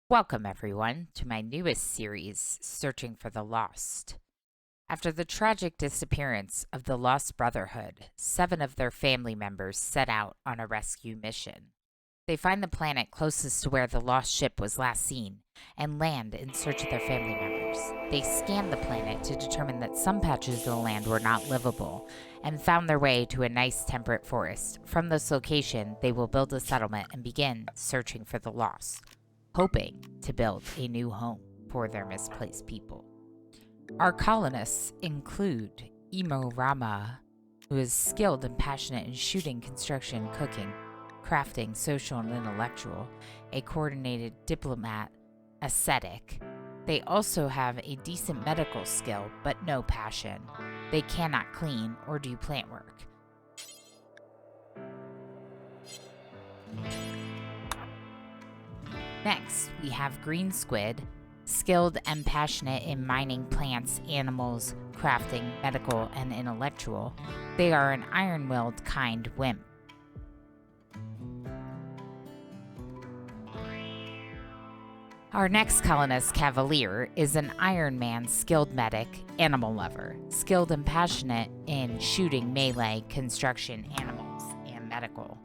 Welcome, everyone, to my newest series, Searching for the Lost. After the tragic disappearance of the Lost Brotherhood, 7 of their family members set out on a rescue mission. They find the planet closest to where the lost ship was last seen and land in search of their family members. They scanned the planet to determine that some patches of the land were not livable and found their way to a nice temperate forest. From this location, they will build a settlement and begin searching for the lost, hoping to build a new home for their misplaced people. Our colonists include Imo Rama, who is skilled and passionate in shooting, construction, cooking, crafting, social, and intellectual, a coordinated diplomat, ascetic. They also have a decent medical skill, but no passion. They cannot clean or do plant work. Next, we have Green Squid, skilled and passionate in mining plants, animals, crafting, medical, and intellectual. They are an iron-willed kind wimp. Our next colonist, Cavalier, is an Iron Man skilled medic, animal lover, skilled and passionate in shooting, melee, construction, animals, and medical.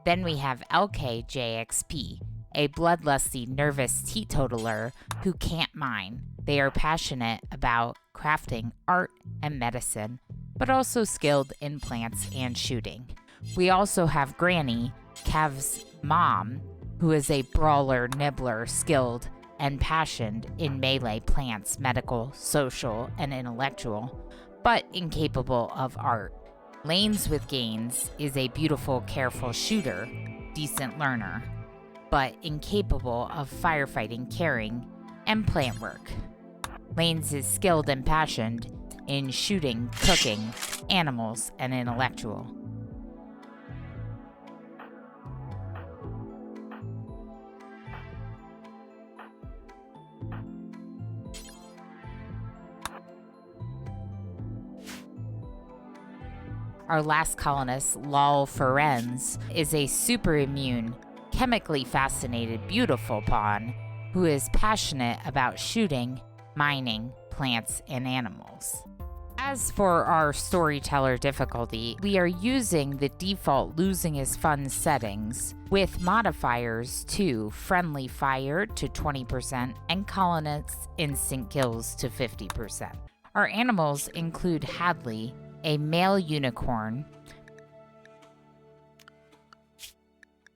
Then we have LKJXP, a bloodlusty, nervous teetotaler who can't mine. They are passionate about crafting, art, and medicine, but also skilled in plants and shooting. We also have Granny, Cav's mom, who is a brawler, nibbler, skilled and passionate in melee, plants, medical, social, and intellectual, but incapable of art. Lanes with Gains is a beautiful, careful shooter, decent learner, but incapable of firefighting, caring, and plant work. Lanes is skilled and passionate in shooting, cooking, animals, and intellectual. Our last colonist, Lal Ferenz, is a super immune, chemically fascinated, beautiful pawn who is passionate about shooting, mining, plants, and animals. As for our storyteller difficulty, we are using the default losing is fun settings with modifiers to friendly fire to 20% and colonists instant kills to 50%. Our animals include Hadley, a male unicorn,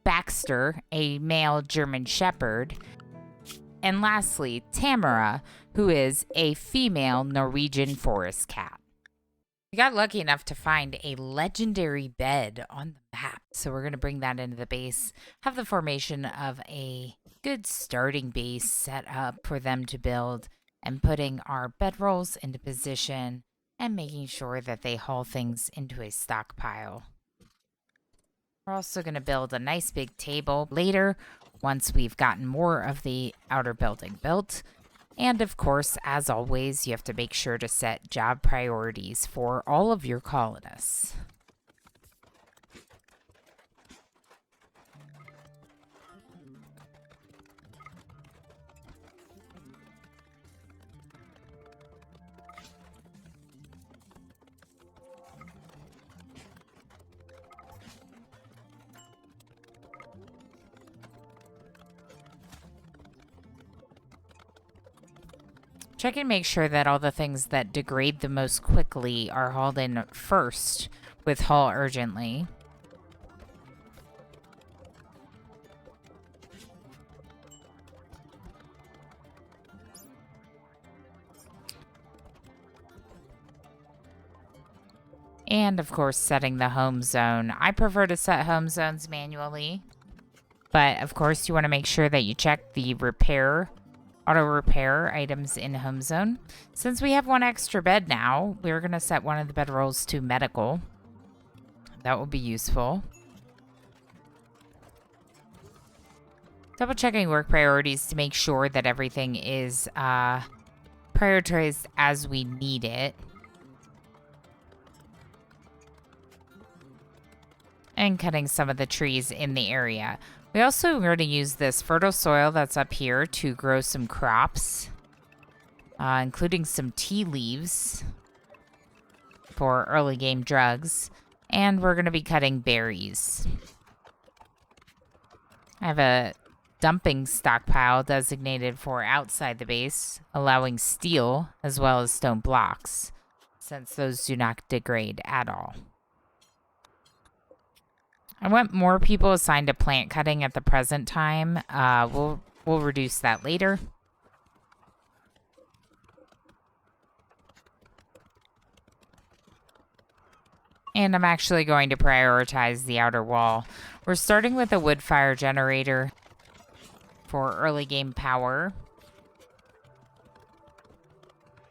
Baxter, a male German shepherd, and lastly, Tamara, who is a female Norwegian forest cat. We got lucky enough to find a legendary bed on the map, so we're going to bring that into the base, have the formation of a good starting base set up for them to build, and putting our bedrolls into position and making sure that they haul things into a stockpile. We're also going to build a nice big table later once we've gotten more of the outer building built. And of course, as always, you have to make sure to set job priorities for all of your colonists. Check and make sure that all the things that degrade the most quickly are hauled in first with haul urgently. And of course, setting the home zone. I prefer to set home zones manually, but of course you want to make sure that you check the auto repair items in home zone. Since we have one extra bed now, we're going to set one of the bedrolls to medical. That will be useful. Double checking work priorities to make sure that everything is prioritized as we need it. and cutting some of the trees in the area. We also are going to use this fertile soil that's up here to grow some crops, including some tea leaves for early game drugs. And we're going to be cutting berries. I have a dumping stockpile designated for outside the base, allowing steel as well as stone blocks, since those do not degrade at all. I want more people assigned to plant cutting at the present time. We'll reduce that later. And I'm actually going to prioritize the outer wall. We're starting with a wood fire generator for early game power.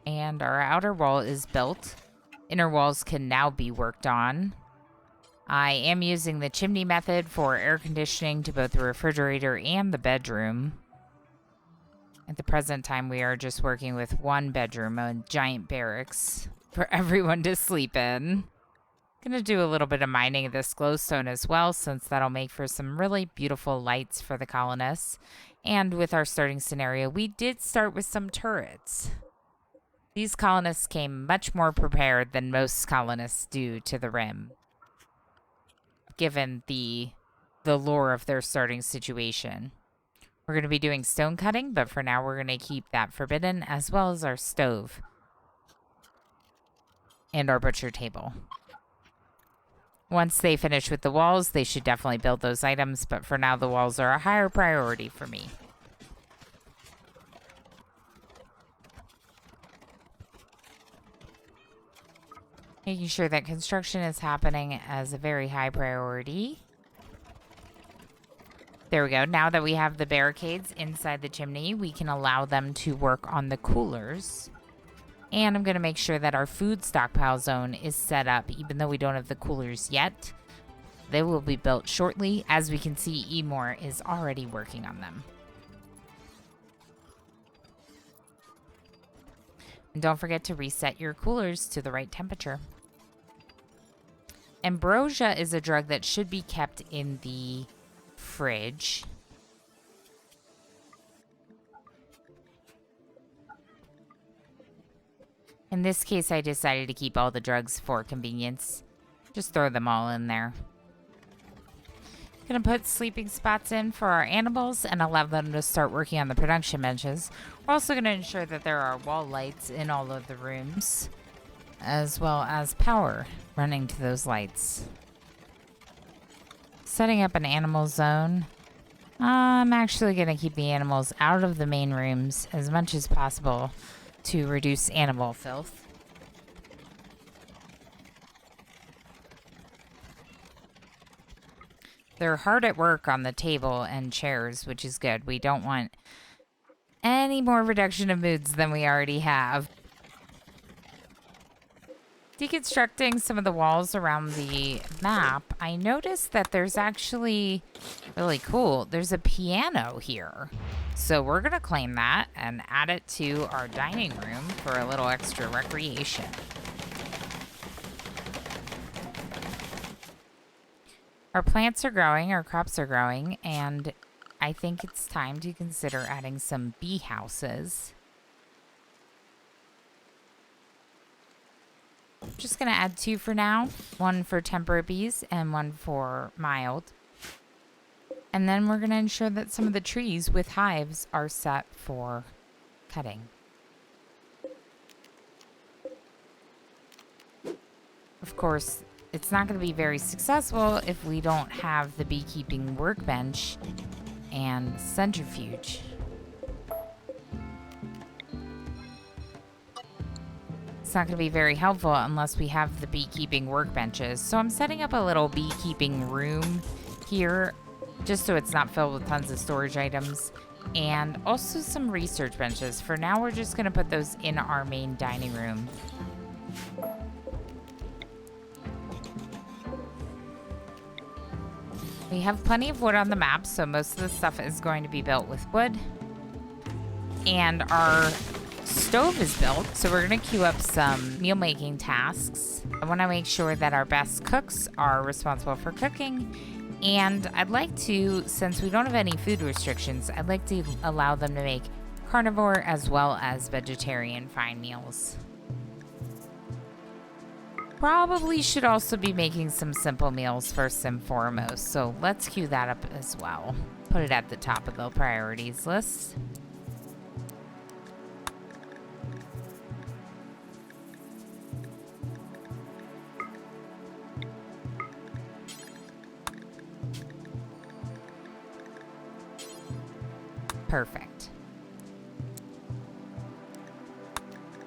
And our outer wall is built. Inner walls can now be worked on. I am using the chimney method for air conditioning to both the refrigerator and the bedroom. At the present time, we are just working with one bedroom, a giant barracks for everyone to sleep in. Gonna do a little bit of mining of this glowstone as well, since that'll make for some really beautiful lights for the colonists. And with our starting scenario, we did start with some turrets. These colonists came much more prepared than most colonists do to the Rim, given the lore of their starting situation. We're going to be doing stone cutting, but for now we're going to keep that forbidden, as well as our stove and our butcher table. Once they finish with the walls, they should definitely build those items, but for now the walls are a higher priority for me. Making sure that construction is happening as a very high priority. There we go. Now that we have the barricades inside the chimney, we can allow them to work on the coolers. And I'm going to make sure that our food stockpile zone is set up, even though we don't have the coolers yet. They will be built shortly. As we can see, Emor is already working on them. And don't forget to reset your coolers to the right temperature. Ambrosia is a drug that should be kept in the fridge. In this case, I decided to keep all the drugs for convenience. Just throw them all in there. Gonna put sleeping spots in for our animals and allow them to start working on the production benches. We're also gonna ensure that there are wall lights in all of the rooms, as well as power running to those lights. Setting up an animal zone. I'm actually gonna keep the animals out of the main rooms as much as possible to reduce animal filth. They're hard at work on the table and chairs, which is good. We don't want any more reduction of moods than we already have. Deconstructing some of the walls around the map, I noticed that there's actually really cool. There's a piano here. So we're going to claim that and add it to our dining room for a little extra recreation. Our plants are growing, our crops are growing, and I think it's time to consider adding some bee houses. I'm just going to add 2 for now. 1 for temperate bees and 1 for mild. And then we're going to ensure that some of the trees with hives are set for cutting. Of course, it's not going to be very successful if we don't have the beekeeping workbench and centrifuge. It's not going to be very helpful unless we have the beekeeping workbenches. So I'm setting up a little beekeeping room here, just so it's not filled with tons of storage items, and also some research benches. For now, we're just going to put those in our main dining room. We have plenty of wood on the map, so most of the stuff is going to be built with wood. And our stove is built, so we're gonna queue up some meal making tasks. I wanna make sure that our best cooks are responsible for cooking. And I'd like to, since we don't have any food restrictions, I'd like to allow them to make carnivore as well as vegetarian fine meals. Probably should also be making some simple meals first and foremost, so let's queue that up as well. Put it at the top of the priorities list. Perfect.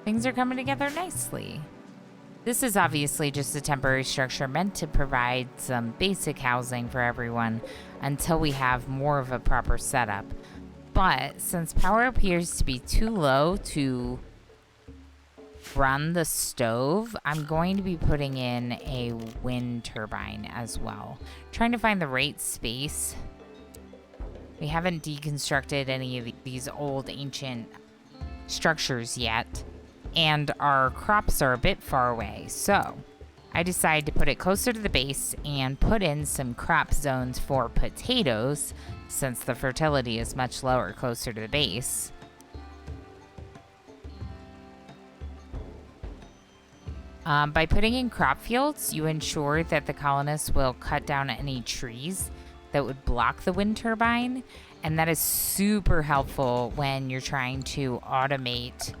Things are coming together nicely. This is obviously just a temporary structure meant to provide some basic housing for everyone until we have more of a proper setup. But since power appears to be too low to run the stove, I'm going to be putting in a wind turbine as well. Trying to find the right space. We haven't deconstructed any of these old ancient structures yet, and our crops are a bit far away, so I decided to put it closer to the base and put in some crop zones for potatoes, since the fertility is much lower closer to the base. By putting in crop fields, you ensure that the colonists will cut down any trees that would block the wind turbine, and that is super helpful when you're trying to automate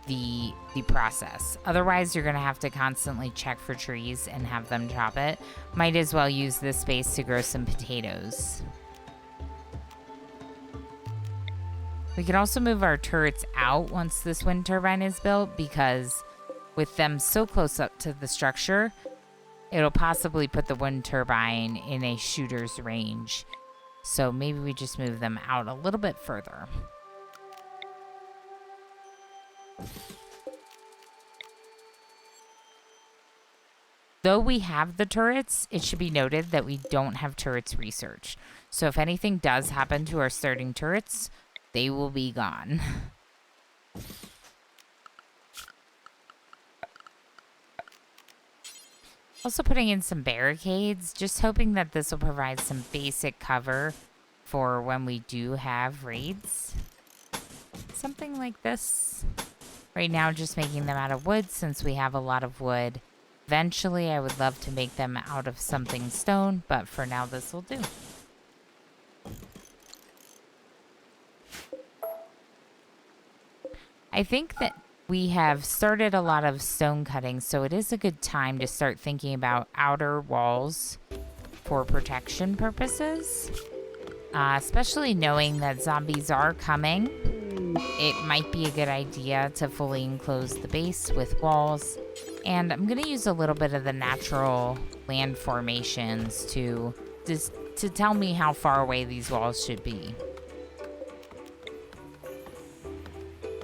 the process. Otherwise, you're going to have to constantly check for trees and have them chop it. Might as well use this space to grow some potatoes. We can also move our turrets out once this wind turbine is built, because with them so close up to the structure, it'll possibly put the wind turbine in a shooter's range. So maybe we just move them out a little bit further. Though we have the turrets, it should be noted that we don't have turrets researched. So if anything does happen to our starting turrets, they will be gone. Also putting in some barricades, just hoping that this will provide some basic cover for when we do have raids. Something like this. Right now, just making them out of wood since we have a lot of wood. Eventually, I would love to make them out of something stone, but for now, this will do. I think that we have started a lot of stone cutting, so it is a good time to start thinking about outer walls for protection purposes. Especially knowing that zombies are coming, it might be a good idea to fully enclose the base with walls. And I'm going to use a little bit of the natural land formations to tell me how far away these walls should be.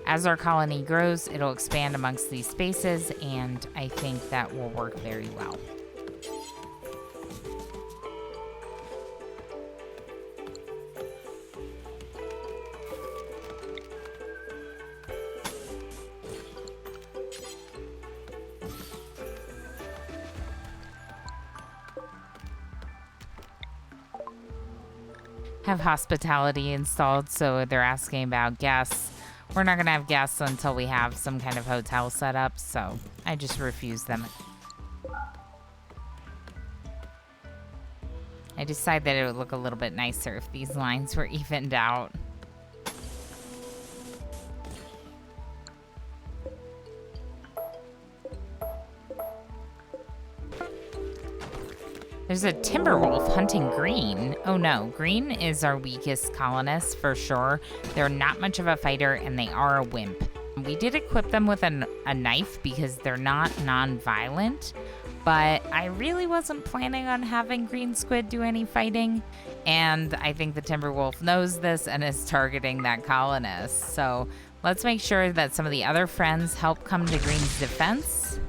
As our colony grows, it'll expand amongst these spaces, and I think that will work very well. Have hospitality installed, so they're asking about guests. We're not going to have guests until we have some kind of hotel set up, so I just refuse them. I decided that it would look a little bit nicer if these lines were evened out. There's a timber wolf hunting green. Oh no, green is our weakest colonist for sure. They're not much of a fighter and they are a wimp. We did equip them with a knife because they're not non-violent, but I really wasn't planning on having green squid do any fighting, and I think the timber wolf knows this and is targeting that colonist. So let's make sure that some of the other friends help come to green's defense.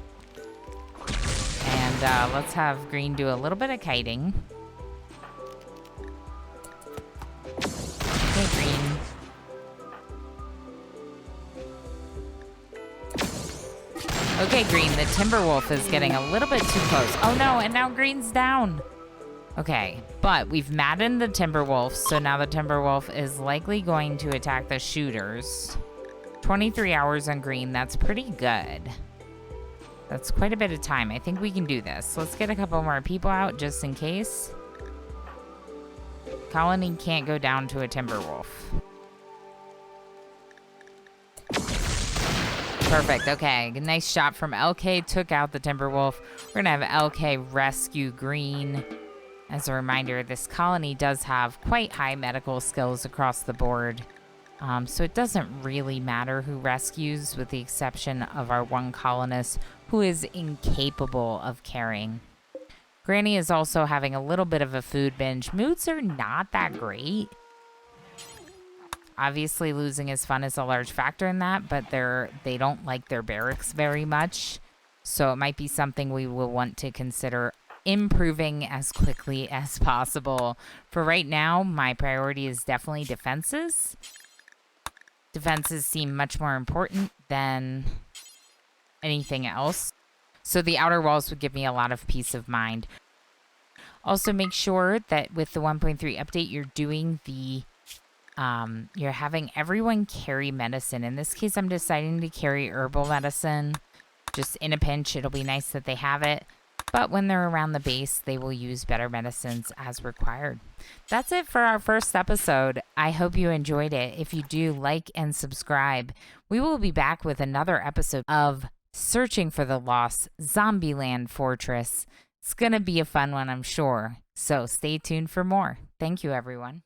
And let's have green do a little bit of kiting. Okay, green. Okay, Green, the Timberwolf is getting a little bit too close. Oh no, and now Green's down. Okay, but we've maddened the Timberwolf, so now the Timberwolf is likely going to attack the shooters. 23 hours on Green, that's pretty good. That's quite a bit of time. I think we can do this. Let's get a couple more people out just in case. Colony can't go down to a Timberwolf. Perfect. Okay. Nice shot from LK. Took out the Timberwolf. We're going to have LK rescue Green. As a reminder, this colony does have quite high medical skills across the board. So it doesn't really matter who rescues, with the exception of our one colonist who is incapable of caring. Granny is also having a little bit of a food binge. Moods are not that great. Obviously, losing his fun is a large factor in that, but they don't like their barracks very much. So it might be something we will want to consider improving as quickly as possible. For right now, my priority is definitely defenses. Defenses seem much more important than anything else. So the outer walls would give me a lot of peace of mind. Also, make sure that with the 1.3 update, you're doing the you're having everyone carry medicine. In this case, I'm deciding to carry herbal medicine. Just in a pinch, it'll be nice that they have it. But when they're around the base, they will use better medicines as required. That's it for our first episode. I hope you enjoyed it. If you do, like and subscribe. We will be back with another episode of Searching for the Lost Zombieland Fortress. It's going to be a fun one, I'm sure. So stay tuned for more. Thank you, everyone.